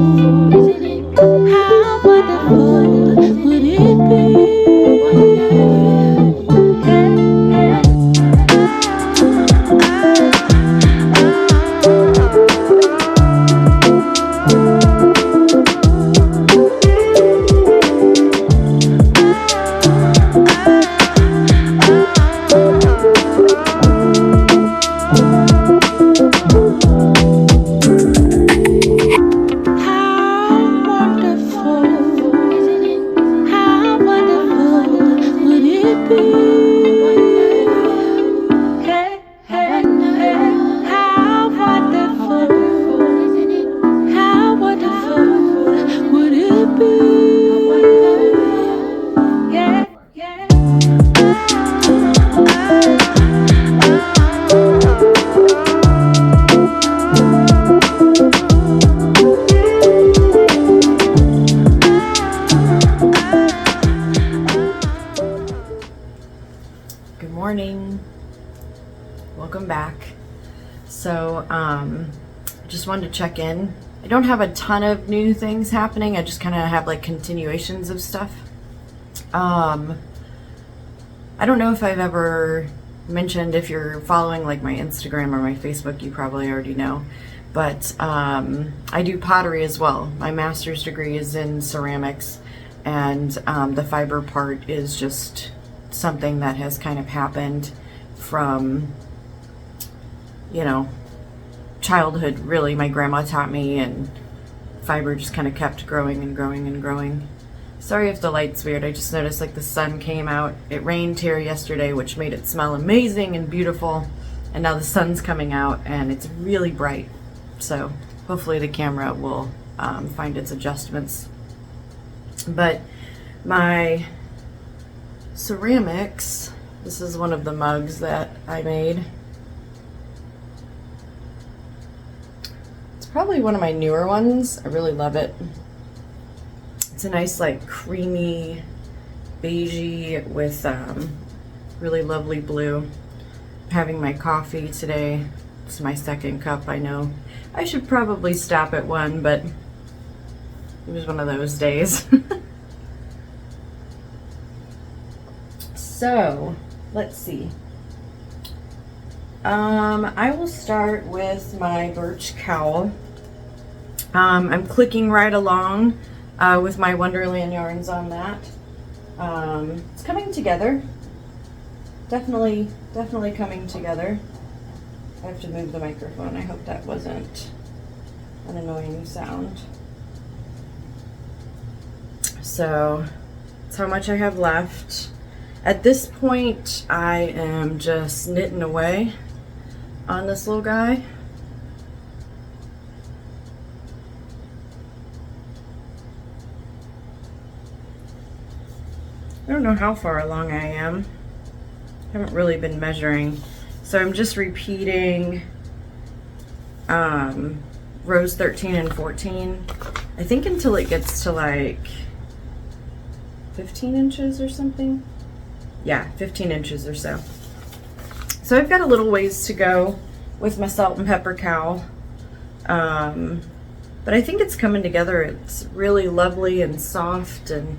How wonderful would it be? Good morning. Welcome back. So, just wanted to check in. I don't have a ton of new things happening. I just kind of have like continuations of stuff. I don't know if I've ever mentioned, if you're following like my Instagram or my Facebook, you probably already know, but I do pottery as well. My master's degree is in ceramics, and the fiber part is just something that has kind of happened from, you know, childhood, really. My grandma taught me, and fiber just kind of kept growing and growing and growing. Sorry if the light's weird. I just noticed like the sun came out. It rained here yesterday, which made it smell amazing and beautiful, and now the sun's coming out and it's really bright. So hopefully the camera will find its adjustments. But my ceramics, this is one of the mugs that I made. It's probably one of my newer ones. I really love it. It's a nice like creamy beigey with really lovely blue. I'm having my coffee today. It's my second cup. I know I should probably stop at one, but it was one of those days. So let's see. I will start with my birch cowl. I'm clicking right along with my Wonderland yarns on that. It's coming together. Definitely coming together. I have to move the microphone. I hope that wasn't an annoying sound. So that's how much I have left. At this point, I am just knitting away on this little guy. I don't know how far along I am. I haven't really been measuring. So I'm just repeating rows 13 and 14, I think, until it gets to like 15 inches or something. Yeah, 15 inches or so. So I've got a little ways to go with my salt and pepper cowl. But I think it's coming together. It's really lovely and soft, and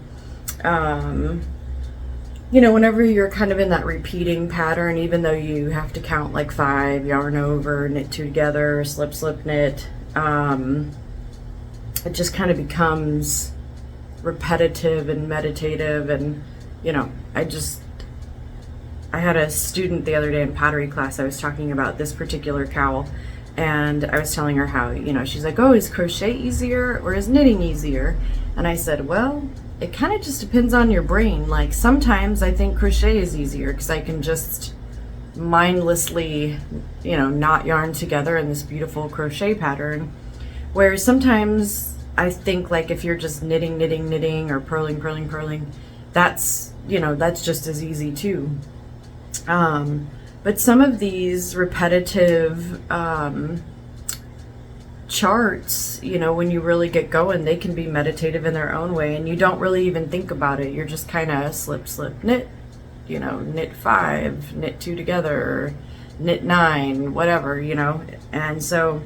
you know, whenever you're kind of in that repeating pattern, even though you have to count like 5, yarn over, knit 2 together, slip, slip, knit, it just kind of becomes repetitive and meditative. And you know, I had a student the other day in pottery class. I was talking about this particular cowl, and I was telling her how, you know, she's like, oh, is crochet easier or is knitting easier? And I said, well, it kind of just depends on your brain. Like sometimes I think crochet is easier because I can just mindlessly, you know, knot yarn together in this beautiful crochet pattern. Whereas sometimes I think like if you're just knitting or purling, that's, you know, that's just as easy too. But some of these repetitive charts, you know, when you really get going, they can be meditative in their own way, and you don't really even think about it. You're just kind of slip, slip, knit, you know, knit 5, knit 2 together, knit 9, whatever, you know. And so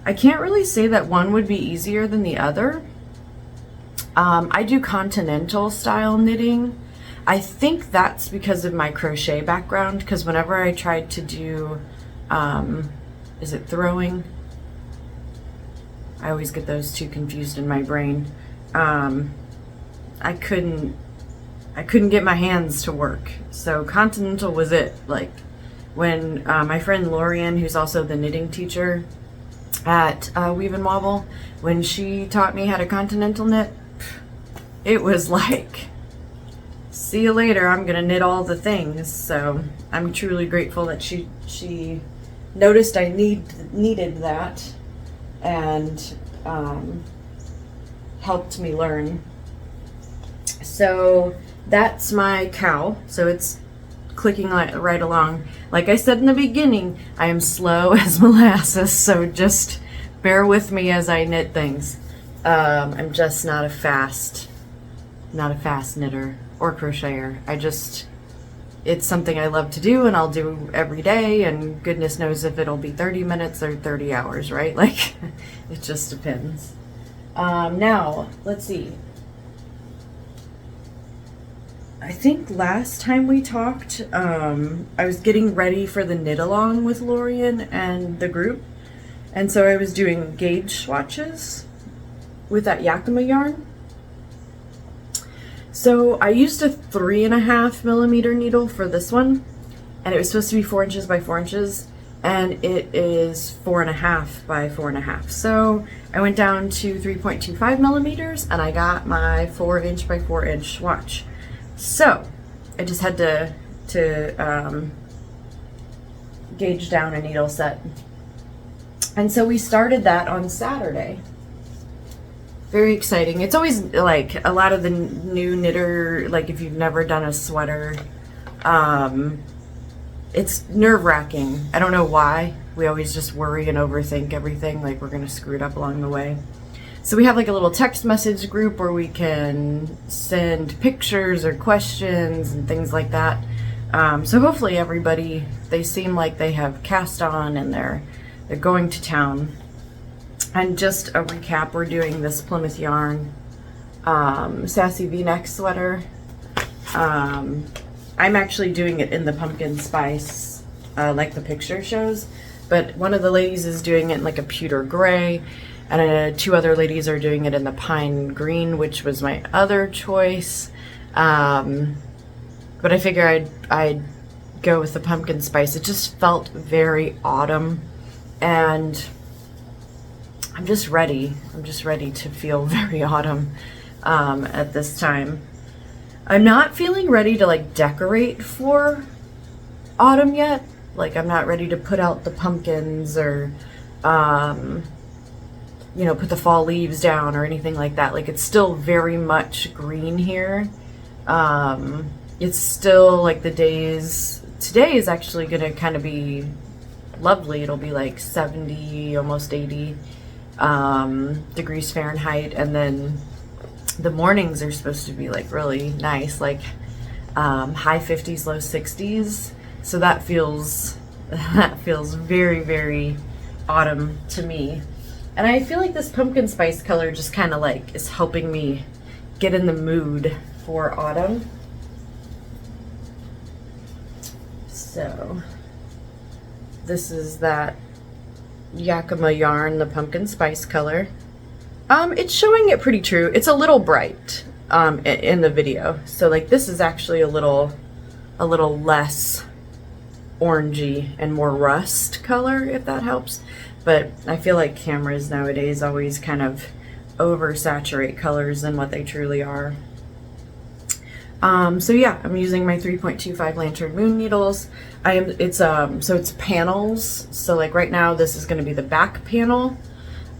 I can't really say that one would be easier than the other. I do continental style knitting. I think that's because of my crochet background, because whenever I tried to do, is it throwing? I always get those two confused in my brain. I couldn't get my hands to work. So continental was it. Like when my friend Lorian, who's also the knitting teacher at Weave and Wobble, when she taught me how to continental knit, it was like, see you later, I'm gonna knit all the things. So I'm truly grateful that she noticed I needed that and helped me learn. So that's my cow. So it's clicking right along. Like I said in the beginning, I am slow as molasses, so just bear with me as I knit things. I'm just not a fast knitter or crocheter. It's something I love to do and I'll do every day, and goodness knows if it'll be 30 minutes or 30 hours, right? Like, it just depends. Now, let's see. I think last time we talked, I was getting ready for the knit along with Lorian and the group. And so I was doing gauge swatches with that Yakima yarn. So I used a 3.5 millimeter needle for this one, and it was supposed to be 4 inches by 4 inches, and it is 4.5 by 4.5. So I went down to 3.25 millimeters and I got my 4 inch by 4 inch swatch. So I just had to gauge down a needle set. And so we started that on Saturday. Very exciting. It's always like a lot of the new knitter, like if you've never done a sweater, it's nerve-wracking. I don't know why. We always just worry and overthink everything, like we're gonna screw it up along the way. So we have like a little text message group where we can send pictures or questions and things like that. So hopefully everybody, they seem like they have cast on and they're going to town. And just a recap, we're doing this Plymouth yarn sassy v-neck sweater. I'm actually doing it in the pumpkin spice like the picture shows, but one of the ladies is doing it in like a pewter gray, and 2 other ladies are doing it in the pine green, which was my other choice. But I figure I'd go with the pumpkin spice. It just felt very autumn, and I'm just ready to feel very autumn at this time. I'm not feeling ready to like decorate for autumn yet. Like I'm not ready to put out the pumpkins or you know, put the fall leaves down or anything like that. Like it's still very much green here. It's still like the days, today is actually gonna kind of be lovely. It'll be like 70, almost 80 degrees Fahrenheit, and then the mornings are supposed to be like really nice, like high 50s, low 60s. So that feels very, very autumn to me. And I feel like this pumpkin spice color just kind of like is helping me get in the mood for autumn. So this is that Yakima yarn, the pumpkin spice color. It's showing it pretty true. It's a little bright in the video. So like this is actually a little less orangey and more rust color, if that helps. But I feel like cameras nowadays always kind of oversaturate colors than what they truly are. So yeah, I'm using my 3.25 Lantern Moon needles. So it's panels. So like right now, this is going to be the back panel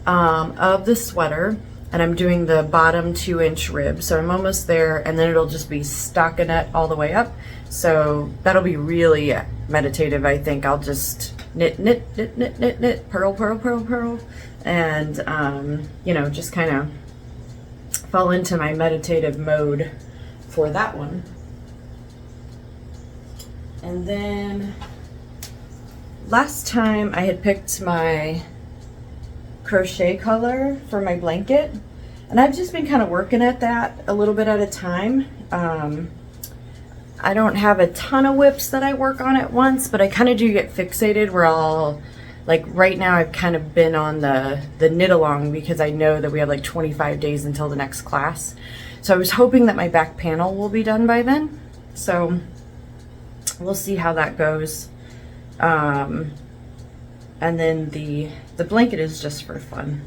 of the sweater, and I'm doing the bottom 2-inch rib. So I'm almost there, and then it'll just be stockinette all the way up. So that'll be really meditative. I think I'll just knit, knit, knit, knit, knit, knit, purl, purl, purl, purl, and you know, just kind of fall into my meditative mode for that one. And then last time I had picked my crochet color for my blanket, and I've just been kind of working at that a little bit at a time. I don't have a ton of whips that I work on at once, but I kind of do get fixated where I'll, like right now I've kind of been on the knit along because I know that we have like 25 days until the next class. So I was hoping that my back panel will be done by then. So we'll see how that goes. And then the blanket is just for fun.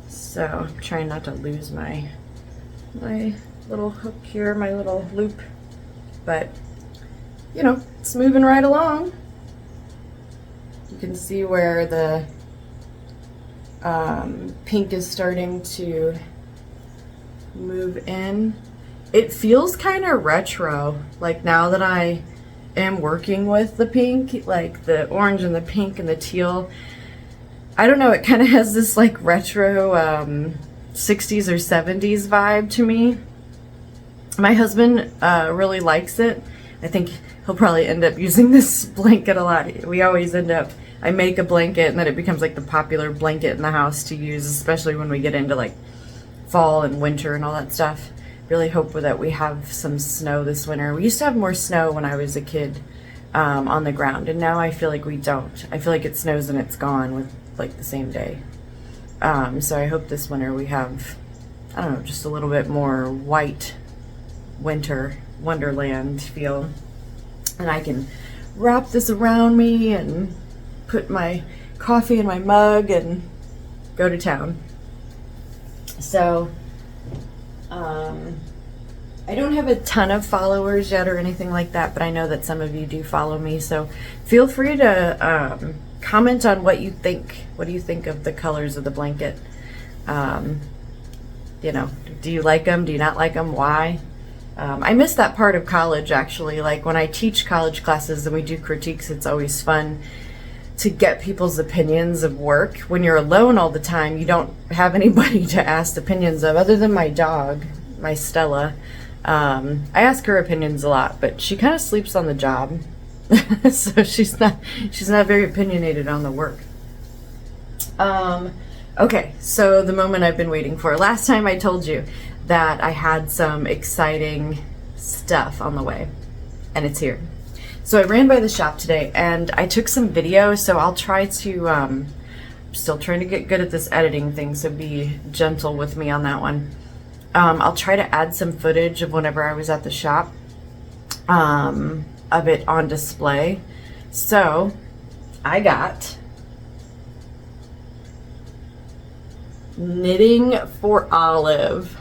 So I'm trying not to lose my little hook here, my little loop, but you know, it's moving right along. You can see where the pink is starting to move in. It feels kind of retro, like now that I am working with the pink, like the orange and the pink and the teal. I don't know, it kind of has this like retro 60s or 70s vibe to me. My husband really likes it. I think he'll probably end up using this blanket a lot. We always end up, I make a blanket and then it becomes like the popular blanket in the house to use, especially when we get into like fall and winter and all that stuff. Really hope that we have some snow this winter. We used to have more snow when I was a kid on the ground, and now I feel like we don't. I feel like it snows and it's gone with like the same day. So I hope this winter we have, I don't know, just a little bit more white winter wonderland feel, and I can wrap this around me and put my coffee in my mug and go to town. So I don't have a ton of followers yet or anything like that, but I know that some of you do follow me, so feel free to comment on what you think. What do you think of the colors of the blanket? You know, do you like them? Do you not like them? Why? I miss that part of college, actually. Like when I teach college classes and we do critiques, it's always fun to get people's opinions of work. When you're alone all the time, you don't have anybody to ask opinions of other than my dog, my Stella. I ask her opinions a lot, but she kind of sleeps on the job. So she's not very opinionated on the work. Okay, so the moment I've been waiting for. Last time I told you that I had some exciting stuff on the way, and it's here. So I ran by the shop today and I took some video, so I'll try to, I'm still trying to get good at this editing thing, so be gentle with me on that one. I'll try to add some footage of whenever I was at the shop, of it on display. So I got Knitting for Olive.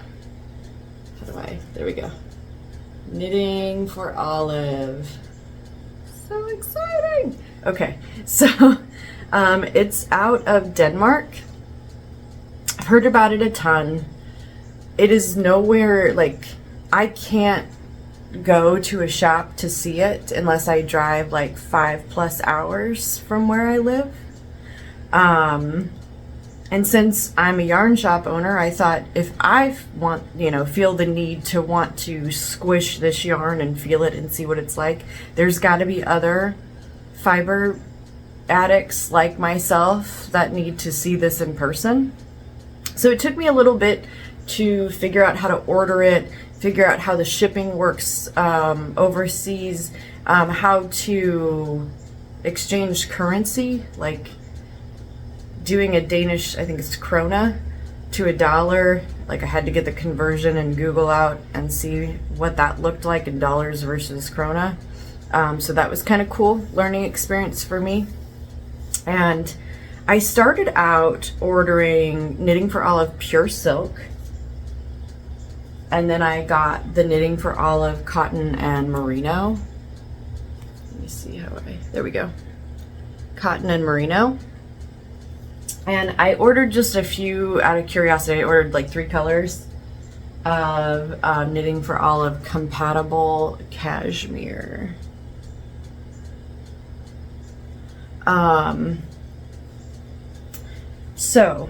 There we go. Knitting for Olive. So exciting. Okay, so it's out of Denmark. I've heard about it a ton. It is nowhere, like, I can't go to a shop to see it unless I drive like 5+ hours from where I live. And since I'm a yarn shop owner, I thought if I feel the need to want to squish this yarn and feel it and see what it's like, there's got to be other fiber addicts like myself that need to see this in person. So it took me a little bit to figure out how to order it, figure out how the shipping works overseas, how to exchange currency, like doing a Danish, I think it's krona, to $1. Like I had to get the conversion and Google out and see what that looked like in dollars versus krona. So that was kind of cool learning experience for me. And I started out ordering Knitting for Olive Pure Silk, and then I got the Knitting for Olive Cotton and Merino. Let me see how there we go. Cotton and Merino. And I ordered just a few out of curiosity. I ordered like 3 colors of Knitting for Olive Compatible Cashmere. So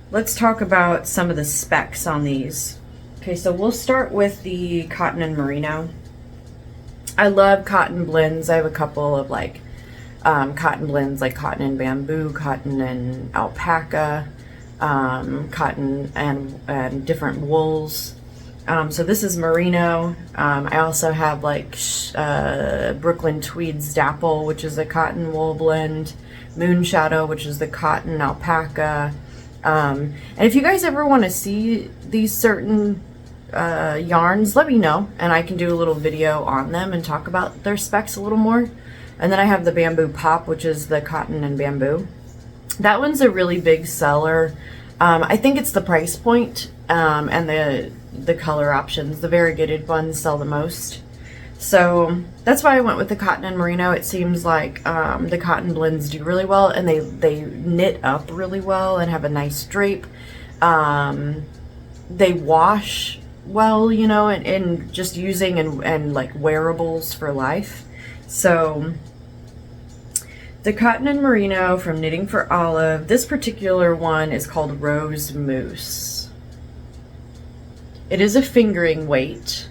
let's talk about some of the specs on these. Okay, so we'll start with the Cotton and Merino. I love cotton blends. I have a couple of like cotton blends like cotton and bamboo, cotton and alpaca, cotton and different wools. So this is merino. I also have like Brooklyn Tweeds Dapple, which is a cotton wool blend, Moon Shadow, which is the cotton alpaca. And if you guys ever want to see these certain yarns, let me know, and I can do a little video on them and talk about their specs a little more. And then I have the bamboo pop, which is the cotton and bamboo. That one's a really big seller. I think it's the price point and the color options. The variegated ones sell the most. So that's why I went with the cotton and merino. It seems like the cotton blends do really well, and they knit up really well and have a nice drape. They wash well, you know, and just using and like wearables for life. So the cotton and merino from Knitting for Olive. This particular one is called Rose Mousse. It is a fingering weight.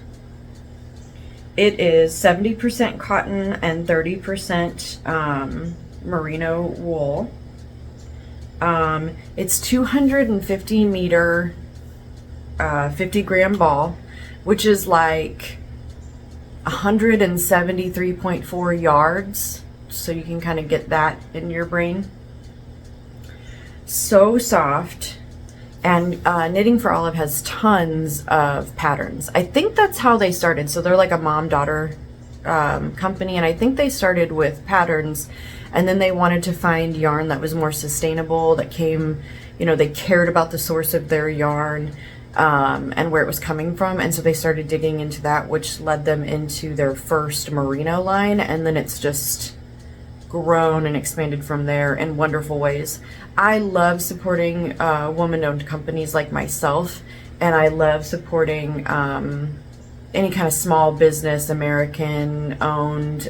It is 70% cotton and 30% merino wool. It's 250 meter, 50 gram ball, which is like 173.4 yards. So you can kind of get that in your brain. So soft. And Knitting for Olive has tons of patterns. I think that's how they started. So they're like a mom-daughter company, and I think they started with patterns, and then they wanted to find yarn that was more sustainable, that came, you know, they cared about the source of their yarn and where it was coming from, and so they started digging into that, which led them into their first merino line, and then it's just grown and expanded from there in wonderful ways. I love supporting woman-owned companies like myself, and I love supporting any kind of small business, American-owned,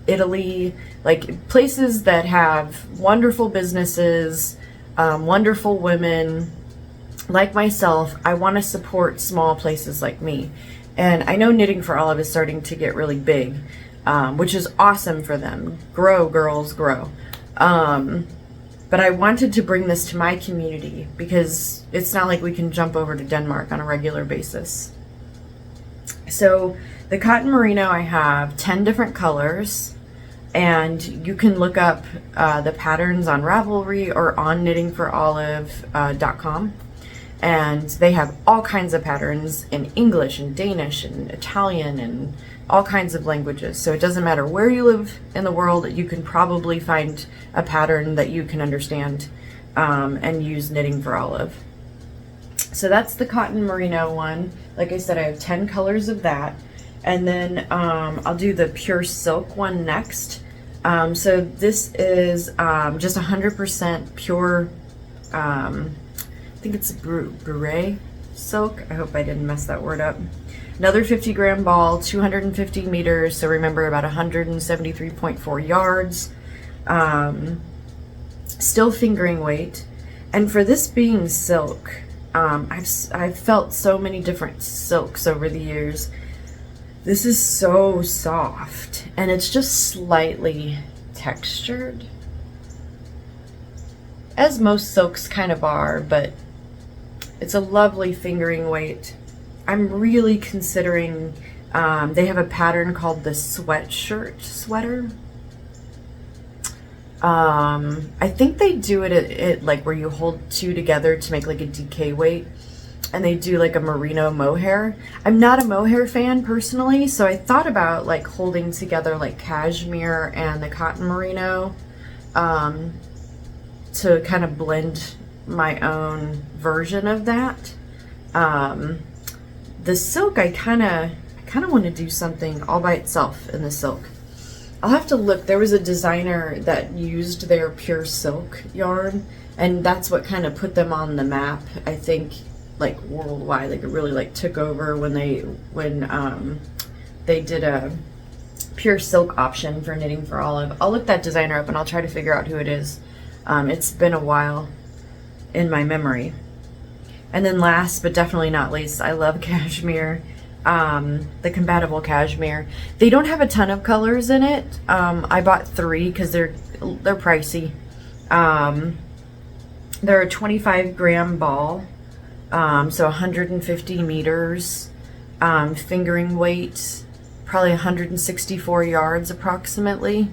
Italy, like places that have wonderful businesses, wonderful women like myself. I want to support small places like me, and I know Knitting for Olive is starting to get really big. Which is awesome for them. Grow, girls, grow. But I wanted to bring this to my community because it's not like we can jump over to Denmark on a regular basis. So the cotton merino, I have 10 different colors, and you can look up the patterns on Ravelry or on knittingforolive.com. And they have all kinds of patterns in English and Danish and Italian and all kinds of languages. So it doesn't matter where you live in the world, you can probably find a pattern that you can understand and use Knitting for Olive. So that's the cotton merino one. Like I said, I have 10 colors of that. And then I'll do the pure silk one next. So this is just 100% pure, I think it's bure silk. I hope I didn't mess that word up. Another 50 gram ball, 250 meters, so remember about 173.4 yards. Still fingering weight. And for this being silk, I've felt so many different silks over the years. This is so soft, and it's just slightly textured, as most silks kind of are, but it's a lovely fingering weight. I'm really considering, they have a pattern called the sweatshirt sweater. I think they do it like where you hold two together to make like a DK weight, and they do like a merino mohair. I'm not a mohair fan personally, so I thought about like holding together like cashmere and the cotton merino to kind of blend my own version of that. The silk, I kind of want to do something all by itself in the silk. I'll have to look. There was a designer that used their pure silk yarn, and that's what kind of put them on the map, I think, like worldwide. Like it really like took over when they did a pure silk option for Knitting for Olive. I'll look that designer up and I'll try to figure out who it is. It's been a while in my memory. And then last but definitely not least, I love cashmere. the compatible cashmere. They don't have a ton of colors in it. I bought 3 because they're pricey. They're a 25-gram ball, so 150 meters, fingering weight, probably 164 yards approximately.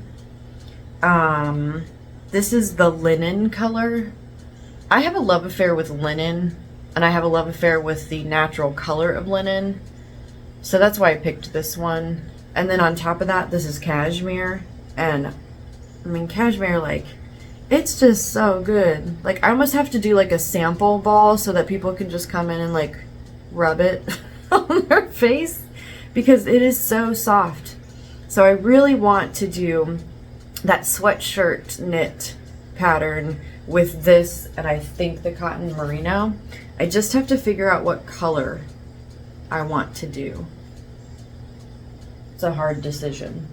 This is the linen color. I have a love affair with linen, and I have a love affair with the natural color of linen. So that's why I picked this one. And then on top of that, this is cashmere. And I mean, cashmere, like, it's just so good. Like, I almost have to do like a sample ball so that people can just come in and like rub it on their face, because it is so soft. So I really want to do that sweatshirt knit pattern with this, and I think the cotton merino. I just have to figure out what color I want to do. It's a hard decision.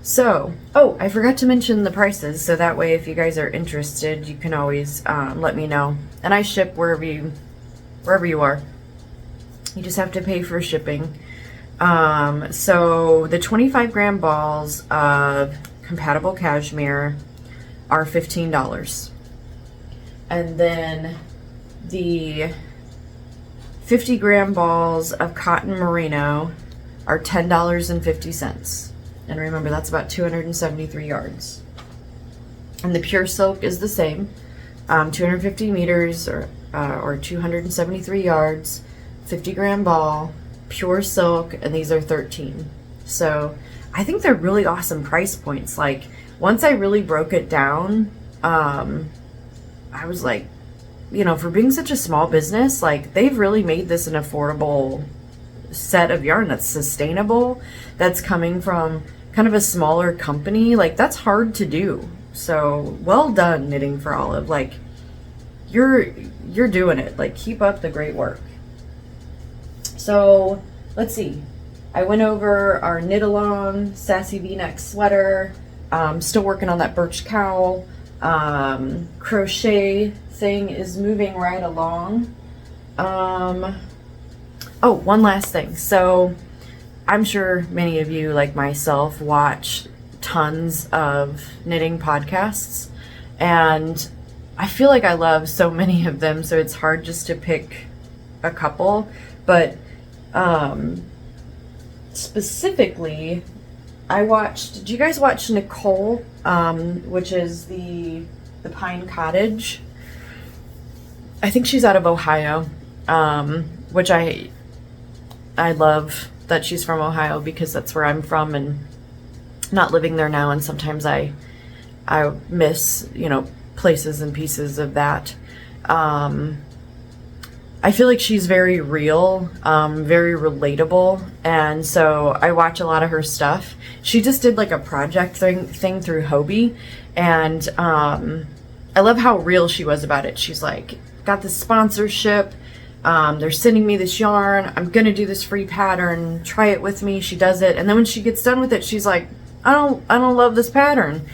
So, oh, I forgot to mention the prices, so that way if you guys are interested, you can always let me know. And I ship wherever you are. You just have to pay for shipping. So the 25-gram balls of compatible cashmere are $15. And then the 50-gram balls of cotton merino are $10.50. And remember, that's about 273 yards. And the pure silk is the same, 250 meters or 273 yards, 50-gram ball, pure silk, and these are 13. So I think they're really awesome price points. Like, once I really broke it down, I was like, you know, for being such a small business, like, they've really made this an affordable set of yarn that's sustainable, that's coming from kind of a smaller company. Like, that's hard to do. So well done, Knitting for Olive. Like, you're doing it. Like, keep up the great work. So let's see, I went over our knit along sassy v-neck sweater. Still working on that birch cowl. Crochet thing is moving right along. Oh, one last thing. So I'm sure many of you, like myself, watch tons of knitting podcasts, and I feel like I love so many of them, so it's hard just to pick a couple. But specifically, I watched, did you guys watch Nikol, which is the Pinecottage? I think she's out of Ohio, which I love that she's from Ohio, because that's where I'm from, and not living there now, and sometimes I miss, you know, places and pieces of that. I feel like she's very real, very relatable, and so I watch a lot of her stuff. She just did like a project thing through Hobie, and I love how real she was about it. She's like, got this sponsorship, they're sending me this yarn, I'm gonna do this free pattern, try it with me. She does it, and then when she gets done with it, she's like, I don't love this pattern,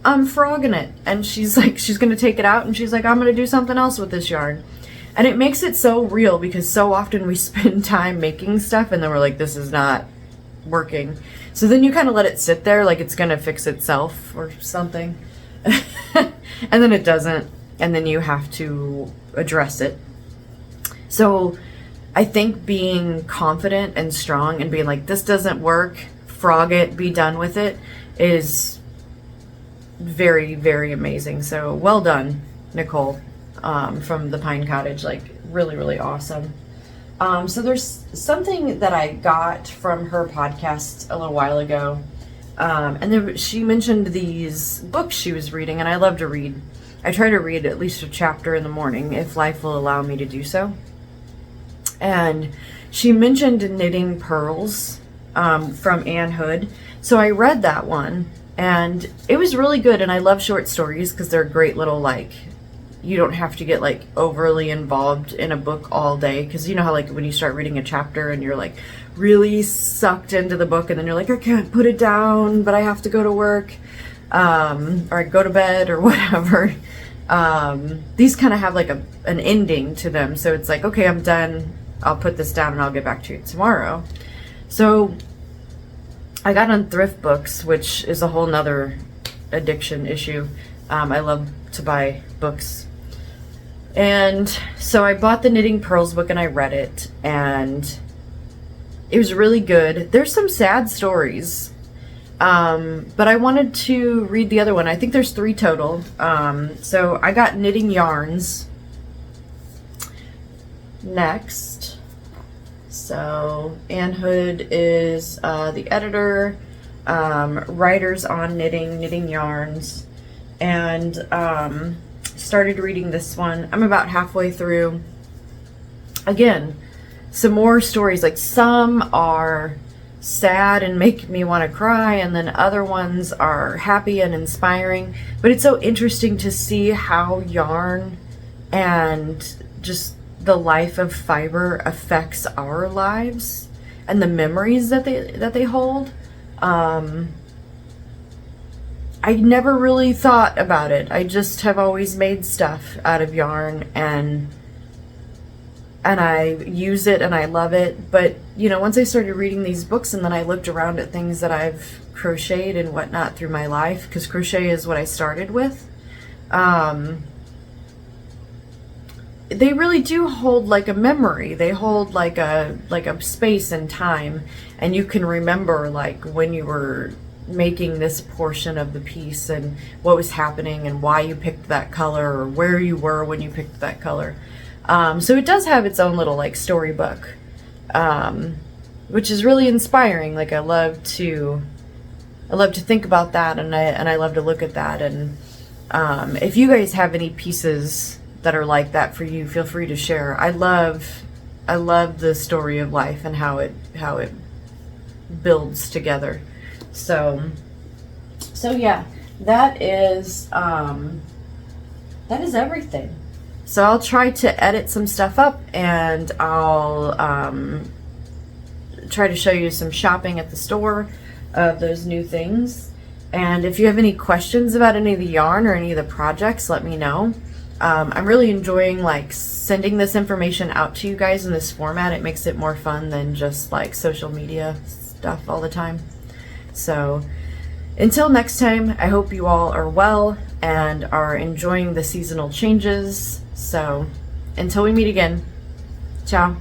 I'm frogging it. And she's like, she's gonna take it out, and she's like, I'm gonna do something else with this yarn. And it makes it so real, because so often we spend time making stuff and then we're like, this is not working. So then you kind of let it sit there like it's gonna fix itself or something. And then it doesn't, and then you have to address it. So I think being confident and strong and being like, this doesn't work, frog it, be done with it, is very, very amazing. So well done, Nikol, from the Pinecottage. Like, really, really awesome. So there's something that I got from her podcast a little while ago. And then she mentioned these books she was reading, and I love to read. I try to read at least a chapter in the morning if life will allow me to do so. And she mentioned Knitting Pearls from Anne Hood. So I read that one, and it was really good. And I love short stories because they're great little, like, you don't have to get like overly involved in a book all day, because you know how like when you start reading a chapter and you're like really sucked into the book, and then you're like, I can't put it down, but I have to go to work, or I go to bed or whatever. These kind of have like an ending to them, so it's like, okay, I'm done, I'll put this down and I'll get back to it tomorrow. So I got on thrift books, which is a whole nother addiction issue. I love to buy books. And so I bought the Knitting Pearls book and I read it, and it was really good. There's some sad stories, but I wanted to read the other one. I think there's 3 total. So I got Knitting Yarns next. So Ann Hood is the editor, writers on Knitting Yarns, and started reading this one. I'm about halfway through. Again, some more stories. Like, some are sad and make me want to cry, and then other ones are happy and inspiring. But it's so interesting to see how yarn and just the life of fiber affects our lives and the memories that they hold. I never really thought about it. I just have always made stuff out of yarn, and I use it and I love it. But, you know, once I started reading these books and then I looked around at things that I've crocheted and whatnot through my life, because crochet is what I started with, they really do hold like a memory. They hold like a space and time, and you can remember like when you were making this portion of the piece and what was happening and why you picked that color or where you were when you picked that color. So it does have its own little like storybook, which is really inspiring. Like, I love to think about that, and I love to look at that. And if you guys have any pieces that are like that for you, feel free to share. I love the story of life and how it builds together. So yeah, that is everything. So I'll try to edit some stuff up, and I'll try to show you some shopping at the store of those new things. And if you have any questions about any of the yarn or any of the projects, let me know. I'm really enjoying like sending this information out to you guys in this format. It makes it more fun than just like social media stuff all the time. So until next time, I hope you all are well and are enjoying the seasonal changes. So until we meet again, ciao.